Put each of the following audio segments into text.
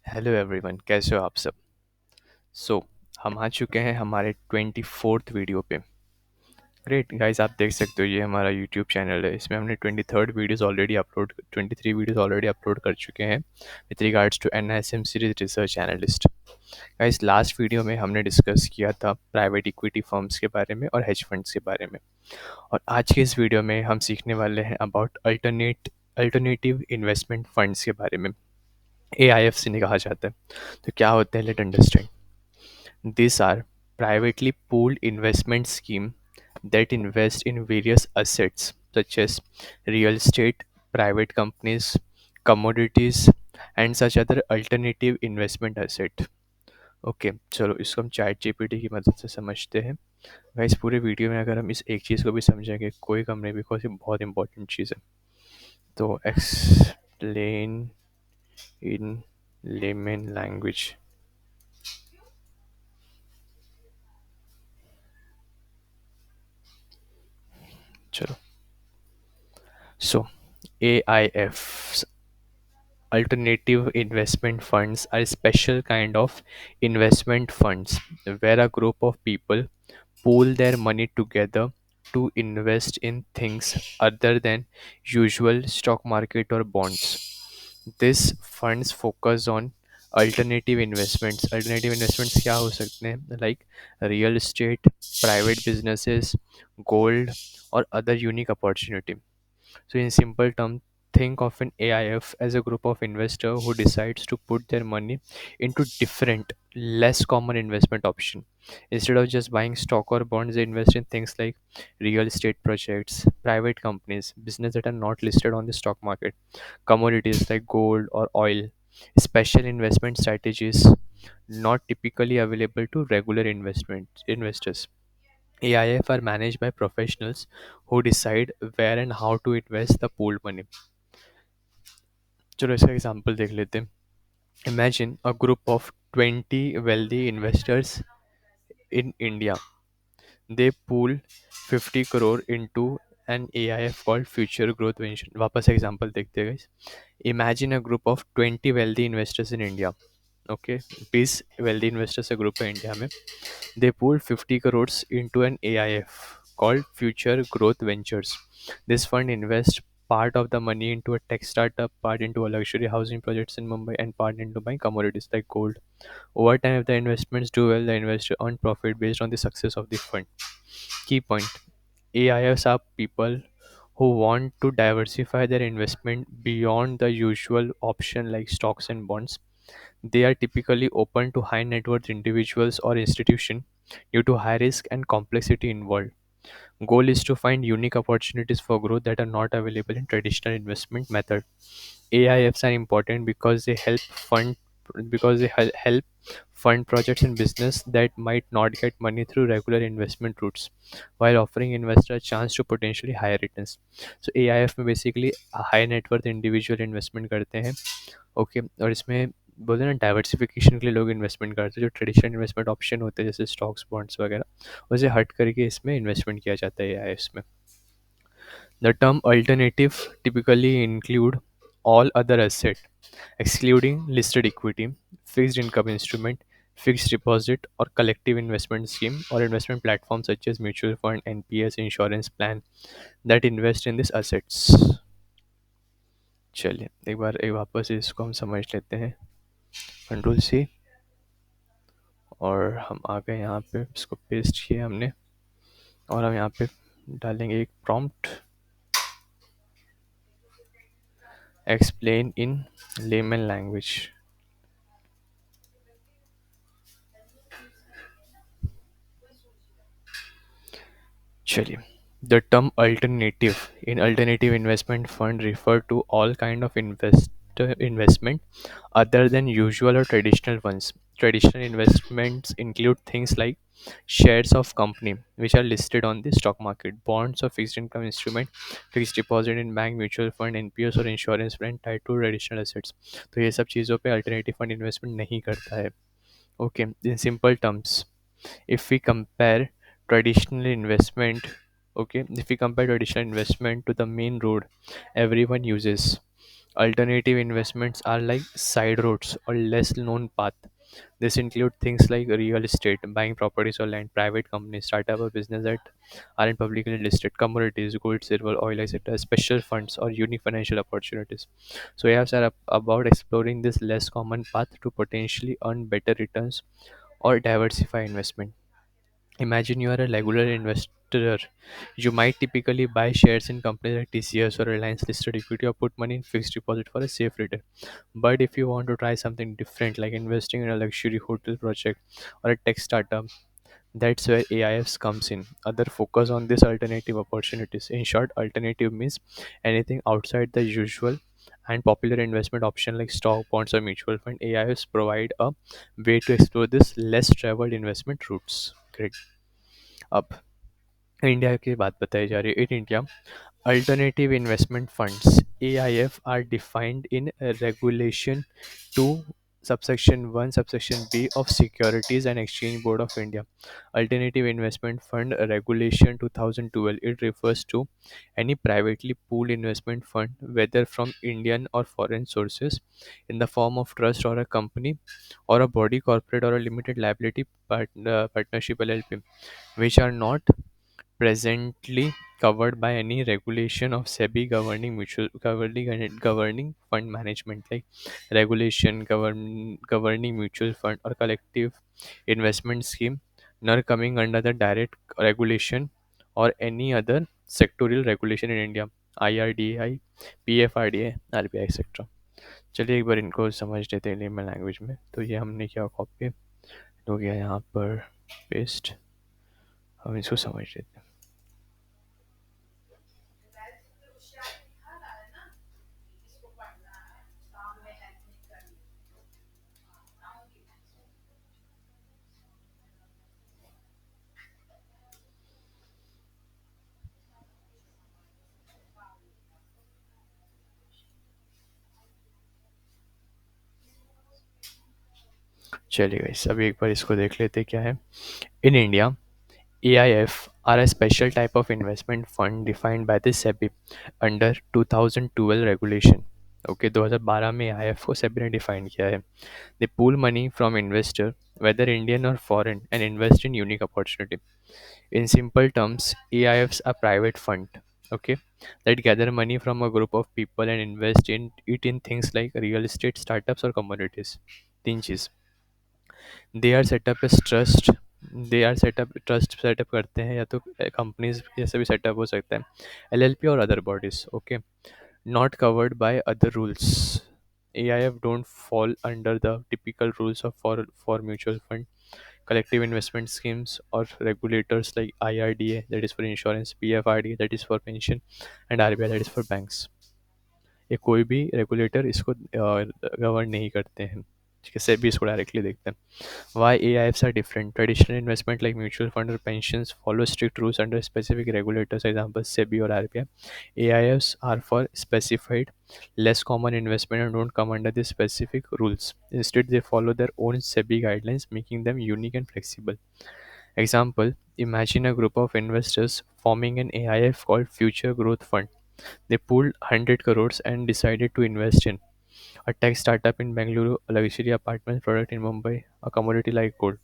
Hello everyone, कैसे हो आप सब। सो हम आ चुके हैं हमारे 24th वीडियो पे। ग्रेट गाइस, आप देख सकते हो ये हमारा यूट्यूब चैनल है। इसमें हमने 23 वीडियोस ऑलरेडी अपलोड कर चुके हैं with regards to NISM series research analyst. Guys, last video में हमने डिस्कस किया था प्राइवेट इक्विटी फर्म्स के बारे में और हेज फंड्स के बारे में। और आज के इस वीडियो में हम सीखने वाले हैं अबाउट अल्टरनेटिव इन्वेस्टमेंट फंड्स के बारे में। AIF से कहा जाता है। तो क्या होते हैं, let understand. These are privately pooled investment scheme that invest in various assets such as real estate, private companies, commodities, and such other alternative investment asset. Okay, चलो इसको हम चैट जीपीटी की मदद से समझते हैं। गाइस, पूरे वीडियो में अगर हम इस एक चीज़ को भी समझेंगे कोई कम नहीं, बिकॉज ये बहुत इंपॉर्टेंट चीज़ है। तो एक्सप्लेन इन लेमन लैंग्वेज। चलो, सो AIFs, alternative investment funds, are special kind of investment funds where a group of people pool their money together to invest in things other than usual stock market or bonds. These funds focus on alternative investments. Alternative investments क्या हो सकते हैं, like real estate, private businesses, gold, or other unique opportunity. So in simple terms, think of an AIF as a group of investors who decides to put their money into different, less common investment option. Instead of just buying stock or bonds, they invest in things like real estate projects, private companies, business that are not listed on the stock market, commodities like gold or oil, special investment strategies not typically available to regular investment investors. AIF are managed by professionals who decide where and how to invest the pooled money. चलो इसका example देख लेते हैं। Imagine a group of 20 wealthy investors in India. They pool 50 crore into an AIF called Future Growth Venture. वापस example देखते हैं guys. Imagine a group of 20 wealthy investors in India. Okay, 20 wealthy investors a group है India में। They pooled 50 crores into an AIF called Future Growth Ventures. This fund invests part of the money into a tech startup, part into a luxury housing projects in Mumbai, and part into buying commodities like gold. Over time, if the investments do well, the investor earn profit based on the success of the fund. Key point: AIFs are people who want to diversify their investment beyond the usual option like stocks and bonds. They are typically open to high net worth individuals or institutions due to high risk and complexity involved. Goal is to find unique opportunities for growth that are not available in traditional investment method. AIFs are important because they help fund projects in business that might not get money through regular investment routes, while offering investors a chance to potentially higher returns. So AIF में basically high net worth individual investment करते हैं। Okay, और इसमें बोलते हैं ना, diversification के लिए लोग इन्वेस्टमेंट करते हैं। जो ट्रेडिशनल इन्वेस्टमेंट ऑप्शन होते हैं जैसे स्टॉक्स बॉन्ड्स वगैरह, उसे हट करके इसमें इन्वेस्टमेंट किया जाता है AIFs में। The term alternative typically include all other asset, excluding listed equity, fixed income instrument, fixed deposit or collective investment scheme or investment platforms such as mutual fund, NPS, insurance plan that invest in these assets. चलिए एक वापस इसको हम समझ लेते हैं। Control C, और हम आ गए यहाँ पे, इसको पेस्ट किया हमने, और हम यहाँ पे डालेंगे एक prompt, explain in layman language. चलिए, the term alternative in alternative investment fund refer to all kind of investment other than usual or traditional ones. Traditional investments include things like shares of company which are listed on the stock market, bonds or fixed income instrument, fixed deposit in bank, mutual fund, NPS और insurance plan tied to traditional assets. तो ये सब चीज़ों पे alternative fund investment नहीं करता है। Okay, in simple terms, if we compare traditional investment if we compare traditional investment to the main road everyone uses, Alternative investments are like side roads or less known path. This include things like real estate, buying properties or land, private companies, startup or business that aren't publicly listed, commodities, gold, silver, oil, etc., special funds or unique financial opportunities. So apps are about exploring this less common path to potentially earn better returns or diversify investment. Imagine you are a regular investor. You might typically buy shares in companies like TCS or Reliance listed equity or put money in fixed deposit for a safe return. But if you want to try something different, like investing in a luxury hotel project or a tech startup, that's where AIFs comes in. Other focus on these alternative opportunities. In short, alternative means anything outside the usual and popular investment option like stock, bonds, or mutual fund. AIFs provide a way to explore this less traveled investment routes. Great. अब India की बात बताई जा रही है. In India, alternative investment funds AIF are defined in Regulation 2 subsection 1 subsection B of Securities and Exchange Board of India. Alternative Investment Fund Regulation 2012. It refers to any privately pooled investment fund, whether from Indian or foreign sources, in the form of trust or a company or a body corporate or a limited liability partnership LLP, which are not presently covered by any regulation of SEBI governing fund management, like regulation governing mutual fund or collective investment scheme, nor coming under the direct regulation or any other sectorial regulation in India, IRDAI, PFRDA, RBI etcetera. चलिए एक बार इनको समझ लेते हैं lemon language में. तो ये हमने क्या कॉपी हो गया यहाँ पर पेस्ट. हम इसको समझ लेते हैं. चलिए गाइस, अभी एक बार इसको देख लेते क्या है. In India, AIF are a special type of investment fund defined by the SEBI under 2012 regulation. Okay, 2012 में AIF को SEBI ने डिफाइन किया है. They pool money from investor, whether Indian or foreign, and invest in unique opportunity. In simple terms, AIFs are private fund, okay, that gather money from a group of people and invest in it in things like real estate, startups, or commodities. तीन चीज़. They are set up as trust. They are set up trust set up करते हैं, या तो companies जैसे भी setup हो सकता है, LLP और other bodies. Okay, not covered by other rules. AIF don't fall under the typical rules of for mutual fund, collective investment schemes, or regulators like IRDA, that is for insurance, PFRDA, that is for pension, and RBI, that is for banks. ये कोई भी regulator इसको govern नहीं करते हैं. ठीक है, सेबी इसको डायरेक्टली देखते हैं. Why AIFs are different? Traditional investment like mutual fund or pensions follow strict rules under specific regulators, example SEBI or RBI. AIFs are for specified, less common investment and don't come under the specific rules. Instead, they follow their own SEBI guidelines, making them unique and flexible. Example: imagine a group of investors forming an AIF called Future Growth Fund. They pooled 100 crores and decided to invest in a tech startup in Bengaluru, a luxury apartment product in Mumbai, a commodity like gold.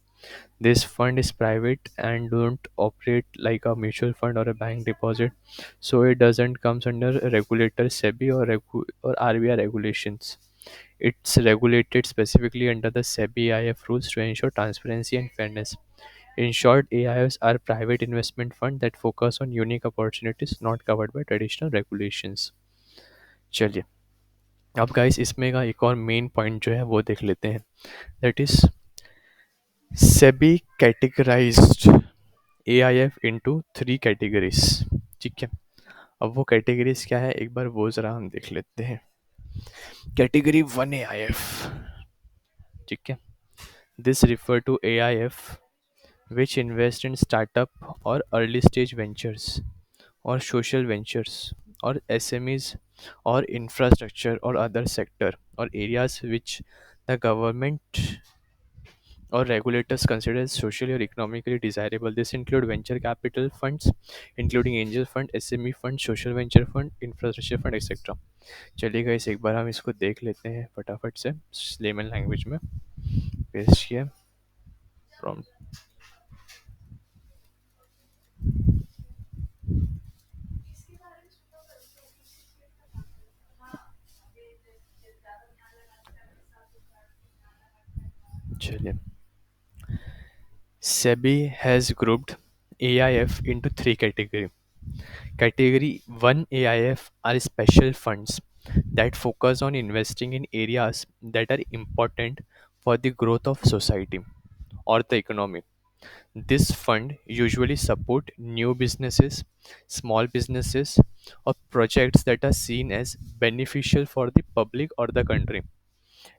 This fund is private and don't operate like a mutual fund or a bank deposit, so it doesn't comes under a regulator SEBI or RBI regulations. It's regulated specifically under the SEBI IF rules to ensure transparency and fairness. In short, AIFs are private investment fund that focus on unique opportunities not covered by traditional regulations. चलिए, अब guys इसमें का एक और main point जो है वो देख लेते हैं. That is SEBI categorised AIF into 3 categories. ठीक है, अब वो कैटेगरीज क्या है एक बार वो ज़रा हम देख लेते हैं. Category 1 AIF. ठीक है, this refer to AIF which invest in startup or early stage ventures or social ventures or SMEs or infrastructure or other sector or areas which the government or regulators consider as socially or economically desirable. This include venture capital funds, including angel fund, SME fund, social venture fund, infraस्ट्रक्चर fund etcetera. चलिए guys एक बार हम इसको देख लेते हैं फटाफट से लेमन लैंग्वेज में. पेस्ट किया प्रॉम्प्ट. चलिए. SEBI has grouped AIF into three categories. Category 1 AIF are special funds that focus on investing in areas that are important for the growth of society or the economy. This fund usually support new businesses, small businesses, or projects that are seen as beneficial for the public or the country.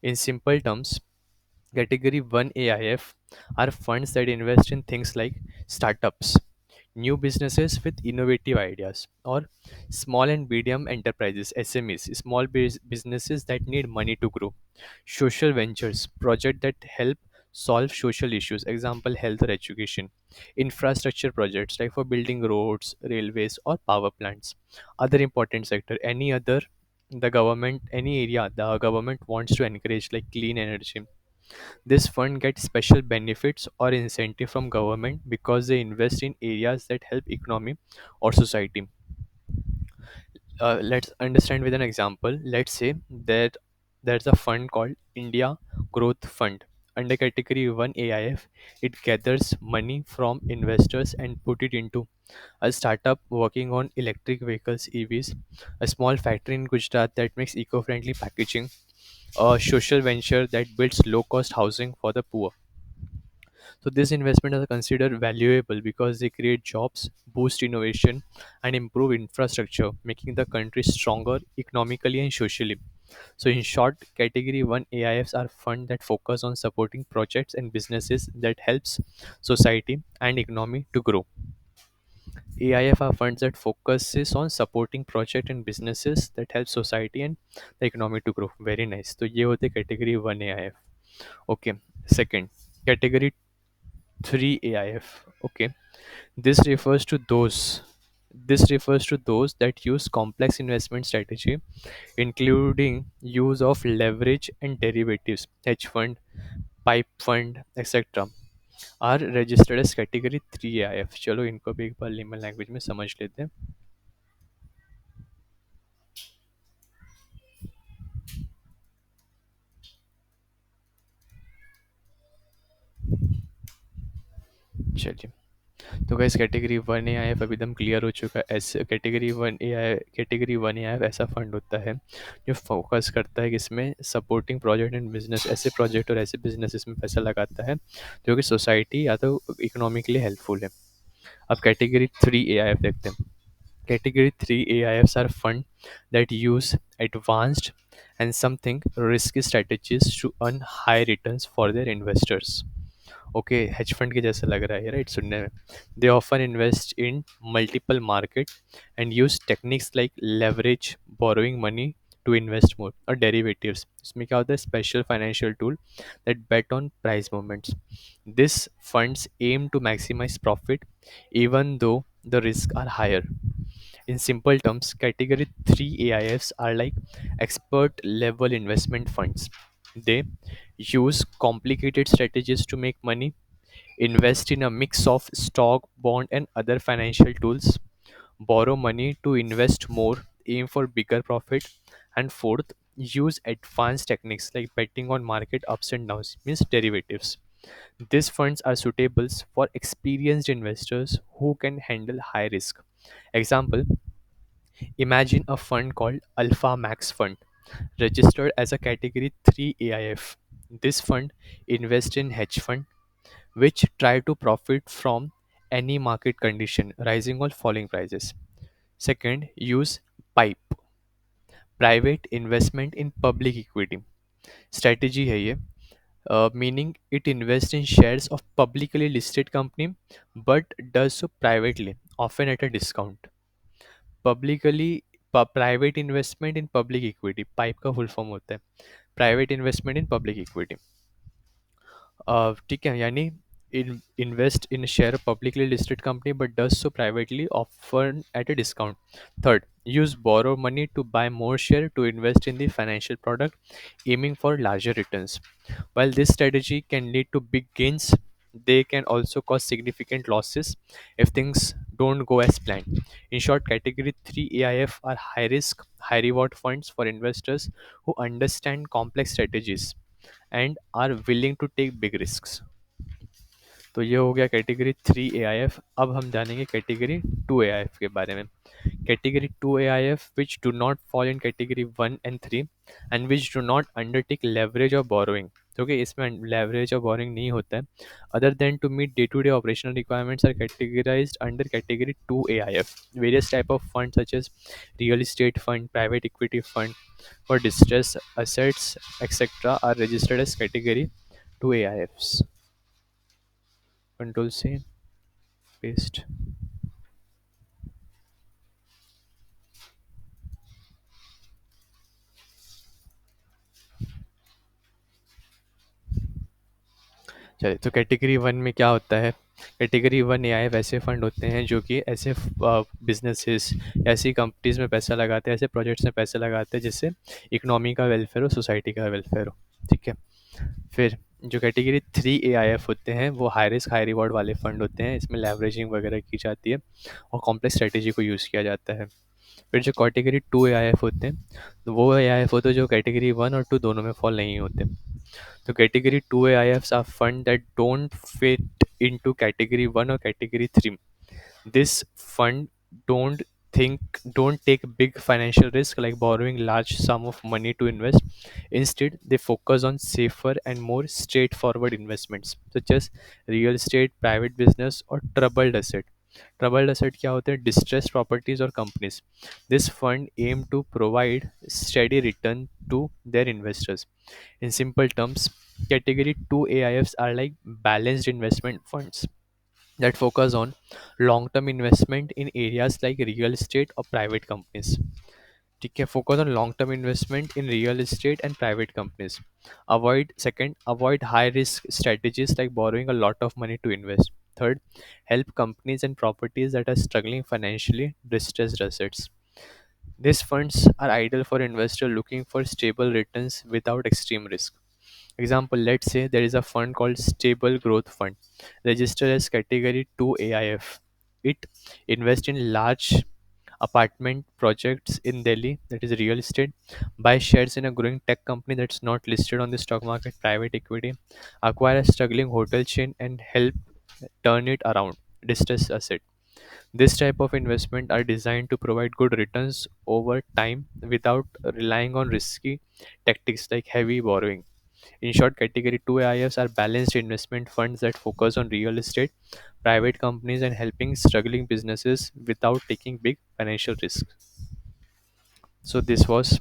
In simple terms, Category 1 AIF are funds that invest in things like startups, new businesses with innovative ideas, or small and medium enterprises (SMEs), businesses that need money to grow, social ventures, projects that help solve social issues, example health or education, infrastructure projects like for building roads, railways, or power plants. Other important sector, any area the government wants to encourage like clean energy. This fund gets special benefits or incentive from government because they invest in areas that help economy or society. Let's understand with an example. Let's say that there's a fund called India Growth Fund. Under category 1 AIF, it gathers money from investors and put it into a startup working on electric vehicles (EVs), a small factory in Gujarat that makes eco-friendly packaging, a social venture that builds low-cost housing for the poor. So these investments are considered valuable because they create jobs, boost innovation, and improve infrastructure, making the country stronger economically and socially. So in short, category 1 AIFs are funds that focus on supporting projects and businesses that helps society and economy to grow. AIF are funds that focuses on supporting project and businesses that help society and the economy to grow. Very nice. तो ये होते category 1 AIF. Okay. Second, category 3 AIF. Okay. This refers to those that use complex investment strategy, including use of leverage and derivatives, hedge fund, pipe fund, etc. are registered as category 3 AIF. चलो इनको भी एक बार lemon language में समझ लेते हैं. चलिए. तो guys category 1 A I F अभी एकदम क्लियर हो चुका है. ऐसे कैटेगरी 1 ए आई एफ ऐसा फंड होता है जो फोकस करता है कि इसमें सपोर्टिंग प्रोजेक्ट एंड बिजनेस, ऐसे प्रोजेक्ट और ऐसे बिजनेस में पैसा लगाता है जो कि सोसाइटी या तो इकोनॉमी के लिए हेल्पफुल है. अब कैटेगरी 3 ए आई एफ देखते हैं. Category 3 AIFs are fund that use advanced and something risky strategies to earn high returns for their investors. Okay, hedge fund के जैसा लग रहा है राइट सुनने में. They often invest in multiple market and use techniques like leverage, borrowing money to invest more, और derivatives. इसमें क्या होता है, special financial tool that bet on price movements. This funds aim to maximize profit even though the risks are higher. In simple terms, category 3 AIFs are like expert level investment funds. They use complicated strategies to make money, invest in a mix of stock, bond, and other financial tools, borrow money to invest more, aim for bigger profit, and fourth, use advanced techniques like betting on market ups and downs, means derivatives. These funds are suitable for experienced investors who can handle high risk. Example, imagine a fund called Alpha Max Fund, registered as a category 3 AIF. This fund invests in hedge fund which try to profit from any market condition, rising or falling prices. Second, use PIPE, private investment in public equity. Strategy है ये, meaning it invests in shares of publicly listed company but does so privately, often at a discount. Publicly private investment in public equity, PIPE का full form होता है, private investment in public equity. ठीक है, यानी invest in a share of publicly listed company but does so privately, often at a discount. Third, use borrow money to buy more share to invest in the financial product, aiming for larger returns. While this strategy can lead to big gains, they can also cause significant losses if things don't go as planned. In short, category 3 AIF are high risk, high reward funds for investors who understand complex strategies and are willing to take big risks. तो ये हो गया category 3 AIF। अब हम जानेंगे category 2 AIF के बारे में। Category 2 AIF which do not fall in category 1 and 3 and which do not undertake leverage or borrowing, क्योंकि इसमें leverage और borrowing नहीं होता है, other than to meet day to day operational requirements, are categorized under category 2 AIF. Various type of funds such as real estate fund, private equity fund for distressed assets, etc. are registered as category 2 AIFs. Control C, paste। चलिए, तो category 1 में क्या होता है? Category 1 AI वैसे fund होते हैं जो कि ऐसे बिजनेसेस, ऐसी कंपनीज में पैसा लगाते हैं, ऐसे प्रोजेक्ट्स में पैसा लगाते हैं जिससे इकोनॉमी का वेलफेयर हो, सोसाइटी का वेलफेयर हो। ठीक है। फिर जो कैटेगरी 3 AIF होते हैं वो हाई रिस्क हाई रिवॉर्ड वाले फंड होते हैं, इसमें लेवरेजिंग वगैरह की जाती है और कॉम्प्लेक्स स्ट्रेटेजी को यूज़ किया जाता है। फिर जो कैटेगरी 2 AIF होते हैं, तो वो AIF होते हैं जो कैटेगरी 1 और 2 दोनों में फॉल नहीं होते। तो category 2 AIFs are fund that don't fit into category 1 or category 3. This fund don't don't take big financial risk like borrowing large sum of money to invest. Instead, they focus on safer and more straightforward investments such as real estate, private business or troubled asset. Troubled asset क्या होते हैं? Distressed properties or companies. This fund aim to provide steady return to their investors. In simple terms, category 2 AIFs are like balanced investment funds that focus on long term investment in areas like real estate or private companies. ठीक है, focus on long term investment in real estate and private companies. Avoid high risk strategies like borrowing a lot of money to invest. Third, help companies and properties that are struggling financially, distressed assets. These funds are ideal for investors looking for stable returns without extreme risk. Example, let's say there is a fund called Stable Growth Fund, registered as category 2 AIF. It invests in large apartment projects in Delhi, that is real estate, buy shares in a growing tech company that's not listed on the stock market, private equity, acquire a struggling hotel chain and help turn it around, distressed asset. This type of investment are designed to provide good returns over time without relying on risky tactics like heavy borrowing. In short, category 2 AIFs are balanced investment funds that focus on real estate, private companies, and helping struggling businesses without taking big financial risks. So this was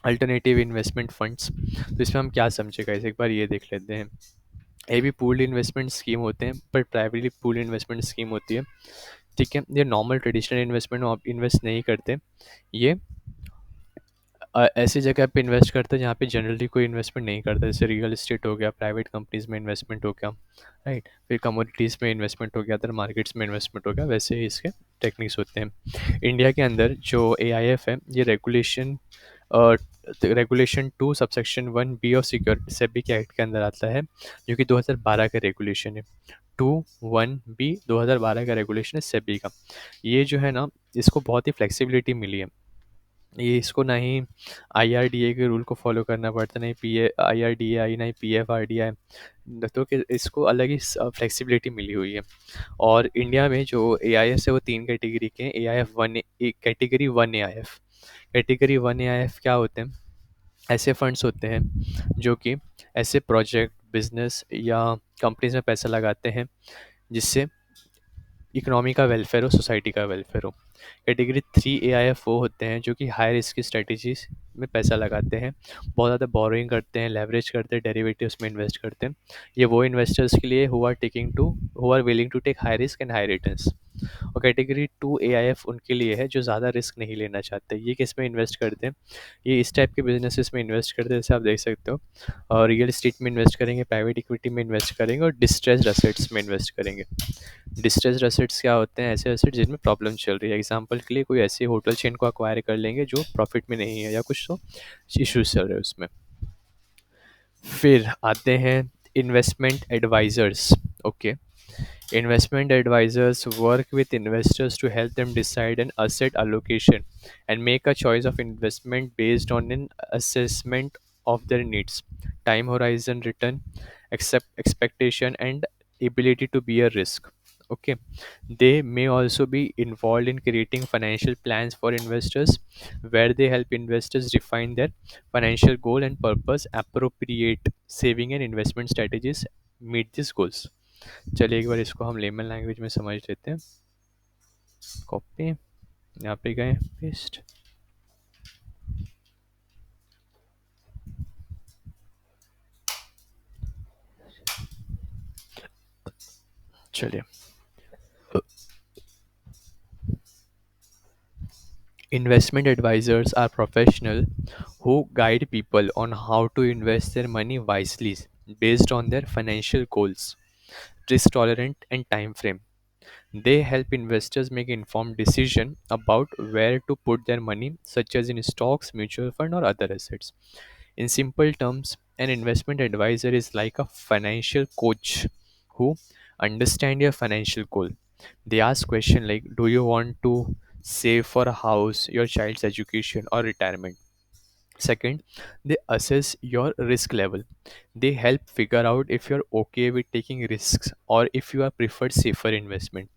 alternative investment funds. तो इसमें हम क्या समझे guys, एक बार ये देख लेते हैं। ये भी पूल्ड इन्वेस्टमेंट स्कीम होते हैं, पर प्राइवेटली पूल्ड इन्वेस्टमेंट स्कीम होती है। ठीक है, ये नॉर्मल ट्रेडिशनल इन्वेस्टमेंट में आप इन्वेस्ट नहीं करते। ये ऐसी जगह पे इन्वेस्ट करते हैं जहाँ पे जनरली कोई इन्वेस्टमेंट नहीं करता, जैसे रियल एस्टेट हो गया, प्राइवेट कंपनीज में इन्वेस्टमेंट हो गया, राइट, फिर कमोडिटीज़ में इन्वेस्टमेंट हो गया, अदर मार्केट्स में इन्वेस्टमेंट हो गया, वैसे ही इसके टेक्निक्स होते हैं। इंडिया के अंदर जो AIF है, ये रेगुलेशन 2 सबसेक्शन 1B और सिक्योरिटी सेबी के एक्ट के अंदर आता है, जो कि 2012 का रेगुलेशन है। 2(1)(b) 2012 का रेगुलेशन है सेबी का। ये जो है ना, इसको बहुत ही फ्लेक्सिबिलिटी मिली है। ये इसको ना ही IRDA के रूल को फॉलो करना पड़ता, नहीं IRDA, नहीं PFRDA, तो कि इसको अलग ही फ्लेक्सिबिलिटी मिली हुई है। और इंडिया में जो AIF है वो 3 कैटेगरी के हैं। Category 1 AIF। कैटेगरी 1 AIF क्या होते हैं? ऐसे फंड्स होते हैं जो कि ऐसे प्रोजेक्ट, बिजनेस या कंपनीज में पैसा लगाते हैं जिससे इकोनॉमी का वेलफेयर हो, सोसाइटी का वेलफेयर हो। कैटेगरी 3 AIF वो होते हैं जो कि हाई रिस्क की स्ट्रेटजीज में पैसा लगाते हैं, बहुत ज़्यादा बोरोइंग करते हैं, लेवरेज करते हैं, डेरिवेटिव्स में इन्वेस्ट करते हैं। ये वो इन्वेस्टर्स के लिए who are willing to take high risk and high returns. और कैटेगरी 2 AIF उनके लिए है जो ज़्यादा रिस्क नहीं लेना चाहते। ये किस में इन्वेस्ट करते हैं? ये इस टाइप के बिजनेसेस में इन्वेस्ट करते हैं, जैसे आप देख सकते हो, और रियल एस्टेट में इन्वेस्ट करेंगे, प्राइवेट इक्विटी में इन्वेस्ट करेंगे और डिस्ट्रेस्ड एसेट्स में इन्वेस्ट करेंगे। डिस्ट्रेस्ड एसेट्स क्या होते हैं? ऐसे एसेट्स जिनमें प्रॉब्लम चल रही है। एग्जांपल के लिए कोई ऐसी होटल चेन को अक्वायर कर लेंगे जो प्रॉफिट में नहीं है या कुछ तो इश्यूज चल रहे हैं उसमें। फिर आते हैं investment advisors. Okay, investment advisors work with investors to help them decide an asset allocation and make a choice of investment based on an assessment of their needs, time horizon, return, expectation, and ability to bear risk. Okay, they may also be involved in creating financial plans for investors where they help investors define their financial goal and purpose, appropriate saving and investment strategies meet these goals. चलिए एक बार इसको हम lemon language में समझ लेते हैं। Copy, यहाँ पे गए, पेस्ट। चलिए, investment advisors are professional who guide people on how to invest their money wisely based on their financial goals, risk tolerance and time frame. They help investors make informed decision about where to put their money, such as in stocks, mutual fund, or other assets. In simple terms, an investment advisor is like a financial coach who understand your financial goal. They ask question like, do you want to save for a house, your child's education, or retirement? Second, they assess your risk level. They help figure out if you're okay with taking risks or if you are preferred safer investment.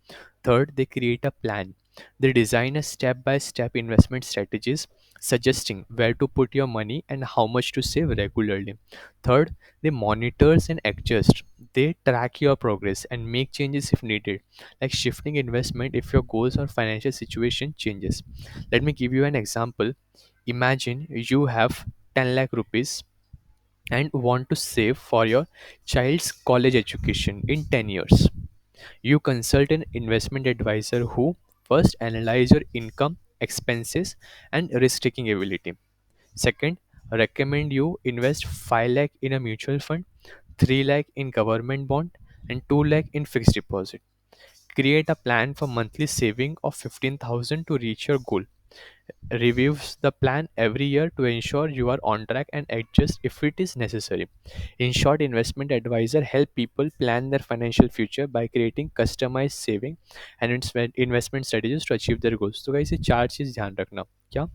Third, they create a plan. They design a step by step investment strategies suggesting where to put your money and how much to save regularly. Third, they monitors and adjust. They track your progress and make changes if needed, like shifting investment if your goals or financial situation changes. Let me give you an example. Imagine you have 10 lakh rupees and want to save for your child's college education in 10 years. You consult an investment advisor who first analyze your income, expenses and risk taking ability. Second, recommend you invest 5 lakh in a mutual fund, 3 lakh in government bond and 2 lakh in fixed deposit. Create a plan for monthly saving of 15,000 to reach your goal. Reviews the plan every year to ensure you are on track and adjust if it is necessary. In short, investment advisor help people plan their financial future by creating customized saving and investment strategies to achieve their goals. तो guys ये चार चीज़ ध्यान रखना। क्या?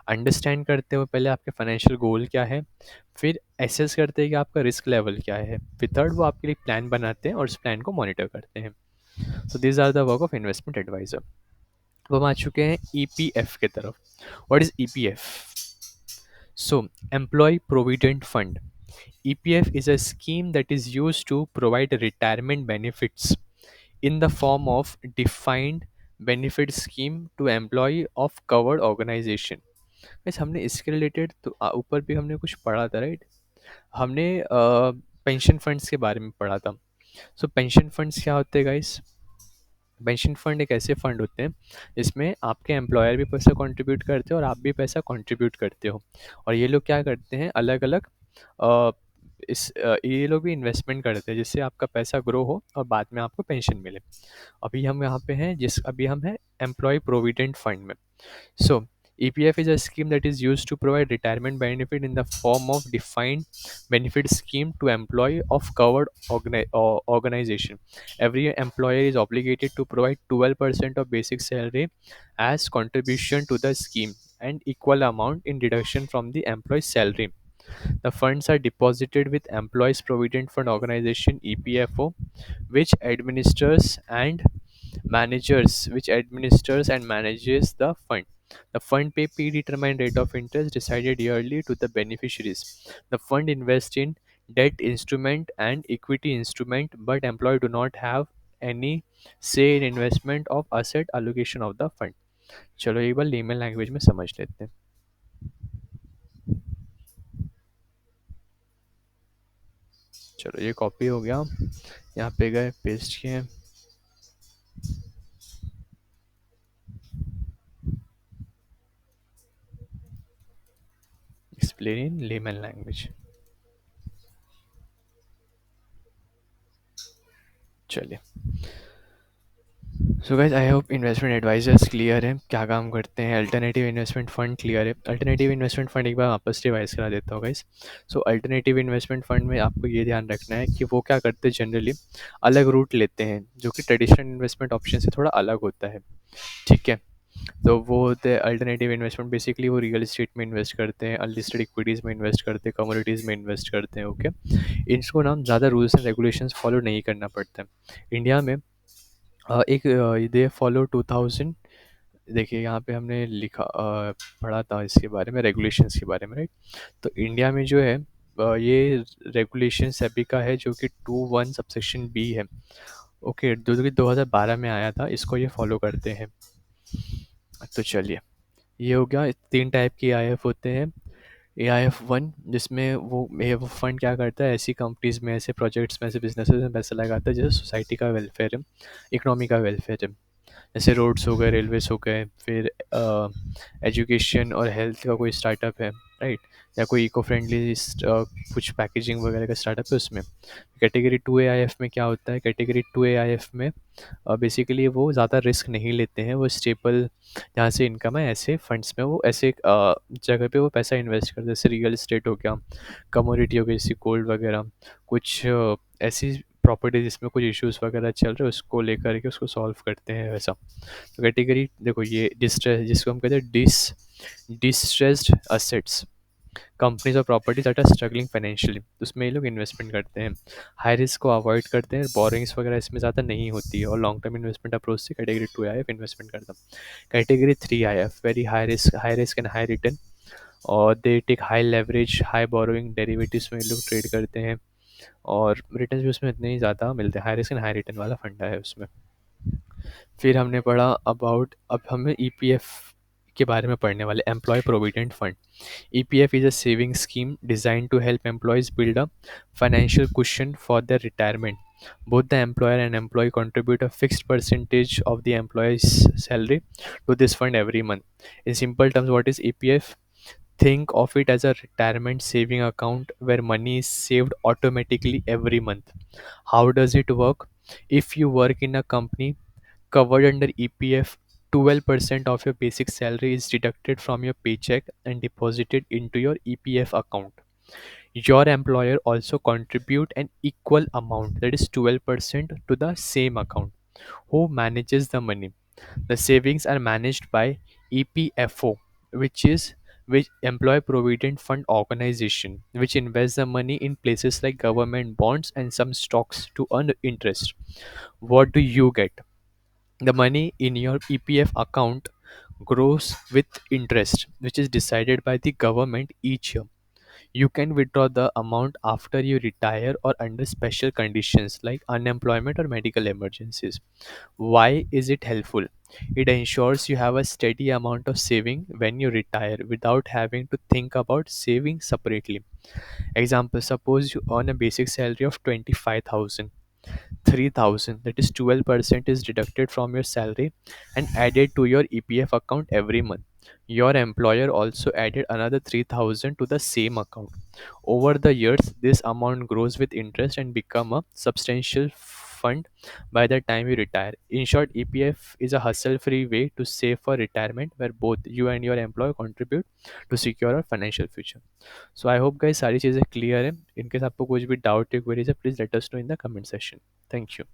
Understand करते हो पहले आपके फाइनेंशियल गोल क्या है, फिर एसेस करते हैं कि आपका रिस्क लेवल क्या है, फिर थर्ड वो आपके लिए प्लान बनाते हैं और उस प्लान को मॉनिटर करते हैं। So this are the work of investment advisor. अब हम आ चुके हैं EPF की तरफ। What is EPF? So, Employee Provident Fund. EPF is a scheme that is used to provide retirement benefits in the form of defined benefit scheme to employee of covered organization. बस हमने इसके related तो ऊपर भी हमने कुछ पढ़ा था, राइट? हमने पेंशन फंड्स के बारे में पढ़ा था। सो पेंशन फंड्स क्या होते हैं गाइस? पेंशन फंड एक ऐसे फंड होते हैं जिसमें आपके एम्प्लॉयर भी पैसा कंट्रीब्यूट करते हैं और आप भी पैसा कंट्रीब्यूट करते हो, और ये लोग क्या करते हैं अलग अलग ये लोग भी इन्वेस्टमेंट करते हैं जिससे आपका पैसा ग्रो हो और बाद में आपको पेंशन मिले। अभी हम यहाँ पे हैं अभी हम हैं एम्प्लॉय प्रोविडेंट फंड में। So, EPF is a scheme that is used to provide retirement benefit in the form of defined benefit scheme to employee of covered organization. Every employer is obligated to provide 12% of basic salary as contribution to the scheme and equal amount in deduction from the employee's salary. The funds are deposited with Employees Provident Fund Organization (EPFO), which administers and manages the fund. The fund pay predetermined rate of interest decided yearly to the beneficiaries. The fund invests in debt instrument and equity instrument, but employee do not have any say in investment of asset allocation of the fund. चलो एक बार lemon language में समझ लेते हैं। चलो ये copy हो गया, यहाँ पे गए पेस्ट किए। Explain in layman language. चलिए, so guys I hope investment advisers clear है, क्या काम करते हैं। अल्टरनेटिव इन्वेस्टमेंट फंड क्लियर है। अल्टरनेटिव इन्वेस्टमेंट फंड एक बार वापस रिवाइज करा देता हूँ guys. So alternative investment fund में आपको ये ध्यान रखना है कि वो क्या करते हैं, जनरली अलग रूट लेते हैं जो कि ट्रेडिशनल इन्वेस्टमेंट ऑप्शन से थोड़ा अलग होता है। ठीक है, तो वो होते हैं अल्टरनेटिव इन्वेस्टमेंट। बेसिकली वो रियल इस्टेट में इन्वेस्ट करते हैं, अनलिस्टेड इक्विटीज़ में इन्वेस्ट करते हैं, कमोडिटीज़ में इन्वेस्ट करते हैं। ओके, इनको ना ज़्यादा रूल्स एंड रेगुलेशंस फॉलो नहीं करना पड़ता है इंडिया में। एक दे फॉलो 2000, देखिए यहाँ पे हमने लिखा पढ़ा था इसके बारे में, रेगुलेशंस के बारे में, राइट। तो इंडिया में जो है ये रेगुलेशन सेबी का है जो कि 21 सबसेक्शन बी है। ओके, जो कि 2012 में आया था, इसको ये फॉलो करते हैं। तो चलिए, ये हो गया। तीन टाइप के AIF होते हैं। AIF 1 जिसमें वो फंड क्या करता है, ऐसी कंपनीज में, ऐसे प्रोजेक्ट्स में, ऐसे बिजनेसेस में पैसा लगाता है जैसे सोसाइटी का वेलफेयर है, इकोनॉमी का वेलफेयर है। जैसे रोड्स हो गए, रेलवेज हो गए, फिर एजुकेशन और हेल्थ का कोई स्टार्टअप है, राइट, या कोई इको फ्रेंडली कुछ पैकेजिंग वगैरह का स्टार्टअप है उसमें। कैटेगरी 2 AIF में क्या होता है, कैटेगरी 2 AIF में बेसिकली वो ज़्यादा रिस्क नहीं लेते हैं, वो स्टेबल जहाँ से इनकम है ऐसे फंड्स में वो ऐसे जगह पे वो पैसा इन्वेस्ट करते हैं। जैसे रियल इस्टेट हो गया, कमोडिटी हो गई जैसे गोल्ड वगैरह, कुछ ऐसी प्रॉपर्टी जिसमें कुछ इश्यूज वगैरह चल रहे हैं उसको लेकर के उसको सॉल्व करते हैं वैसा। तो कैटेगरी देखो, ये डिस्ट्रेस जिसको हम कहते हैं डिस्ट्रेस्ड असेट्स, कंपनीज और properties that are struggling financially, उसमें ये लोग इन्वेस्टमेंट करते हैं। हाई रिस्क को अवॉइड करते हैं, बोरिंग्स वगैरह इसमें ज़्यादा नहीं होती है, और लॉन्ग टर्म इन्वेस्टमेंट अप्रोच से कैटेगरी 2 AIF इन्वेस्टमेंट करता है। Category 3 AIF very high risk and high return, और they take high leverage, high borrowing, derivatives में ये लोग ट्रेड करते हैं, और रिटर्न भी उसमें इतने ही ज़्यादा मिलते हैं। High risk and high return वाला फंडा है उसमें। फिर हमने पढ़ा अबाउट, अब हमें EPF के बारे में पढ़ने वाले, employee provident fund. EPF is a saving scheme designed to help employees build a financial cushion for their retirement. Both the employer and employee contribute a fixed percentage of the employee's salary to this fund every month. In simple terms, what is EPF? Think of it as a retirement saving account where money is saved automatically every month. How does it work? If you work in a company covered under EPF, 12% of your basic salary is deducted from your paycheck and deposited into your EPF account. Your employer also contribute an equal amount, that is 12%, to the same account. Who manages the money? The savings are managed by EPFO, which Employee Provident Fund Organization, which invests the money in places like government bonds and some stocks to earn interest. What do you get? The money in your EPF account grows with interest, which is decided by the government each year. You can withdraw the amount after you retire or under special conditions like unemployment or medical emergencies. Why is it helpful? It ensures you have a steady amount of saving when you retire without having to think about saving separately. Example, suppose you earn a basic salary of 25,000. 3,000, that is 12%, is deducted from your salary and added to your EPF account every month. Your employer also added another 3,000 to the same account. Over the years, this amount grows with interest and become a substantial fund by the time you retire. In short, EPF is a hassle-free way to save for retirement where both you and your employer contribute to secure a financial future. So I hope guys सारी चीज़ें clear है। In case आपको कुछ भी doubt या queries है, please let us know in the comment section. Thank you.